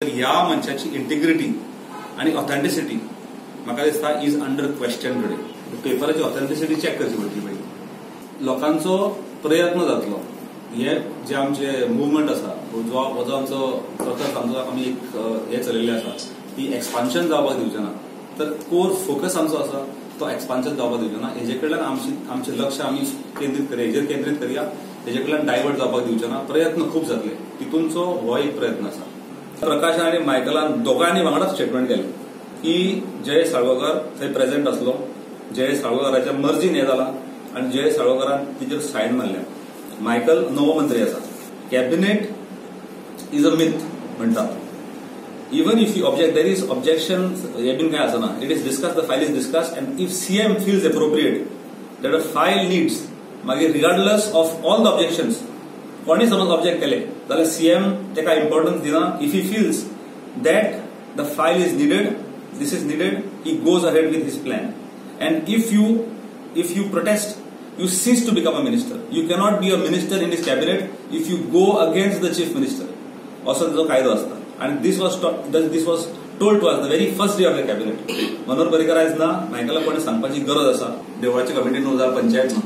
ह्या मंचाची इंटिग्रिटी आणि ऑथेंटिसिटी म्हाका दिसता इज अंडर क्वेश्चन टुडे. पेपराची ऑथेंटिसिटी चॅक करची पडटली पयलीं. लोकांचो प्रयत्न जातलो हे जे आमचे मुवमेंट आसा जो आमचो सतत आमी एक हे चलयल्ले आसा की एक्सपान्शन जावपाक दिवचे ना. तर कोर फोकस आमचो आसा तो एक्सपान्शन जावपाक दिवचे ना. हेजे कडल्यान आमचें लक्ष आमी केंद्रीत करया, हेजेर केंद्रीत करया, हेजे कडल्यान डायवर्ट जावपाक दिवचे ना. प्रयत्न खूप जातले, तितूनचो हो एक प्रयत्न आसा. प्रकाश आणि मायकलान दोगांनी वांगडाच स्टेटमेंट केलें की जयेश साळगांवकर थंय प्रेझेंट आसलो. जयेश साळगांवकराच्या मर्जीन हे जाला आणि जयेश साळगांवकरान तिचेर सायन मारल्या. मायकल नवो मंत्री आसा. कॅबिनेट इज अ मिथ म्हणटा. Even if you object there is objection हे बीन काय आसना. It is discuss, the file is discuss and if CM feels appropriate that a file needs, मागीर regardless of all the objections कोणी समज object केले जाल्यार सीएम तेका इम्पॉर्टन्स दिना. If he feels that the file is needed, this is needed, he goes ahead with his plan. And if you prostate, you cease to become a minister. You cannot be a minister in his cabinet if you go against the chief minister. असो जो कायदो असता. And this was told to us the very first day of the cabinet. Manohar Parrikar आयज ना, मायकला कोणी सांगपाची गरज आसा. देवळाची कमिटी न्हू जाल्यार पंचायत न्हू.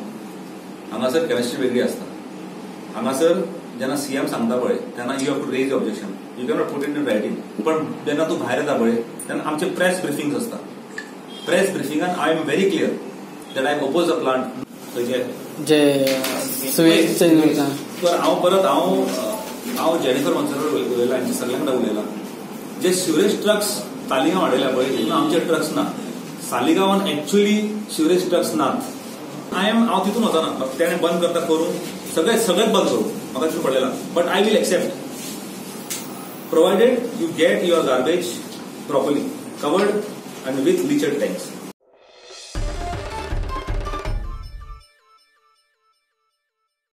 हांगासर केमिस्ट्री वेगळी असता. हांगासर जेन्ना सीएम सांगता पळय तेन्ना you have to raise objection. You cannot put in writing. पण जेन्ना तूं भायर येता पळय तेन्ना आमचे प्रेस ब्रिफिंग्स असता. प्रेस ब्रिफिंगान I am very clear that I oppose the plant. हांव जेनिफर मनसर उलयला, हांचे सगळ्यां कडेन उलयला. जे सिवरेज ट्रक्स तालिगांव हाडयल्या पळय तितून आमचे ट्रक्स ना. सालिगांवान एक्च्युअली सिवरेज ट्रक्स नात. हांव तितून वचना. तेणें बंद करता करून सगळेंच बंद करूं म्हाका तितून पडलेला. But I will accept provided you get your garbage properly covered and with leachate tanks.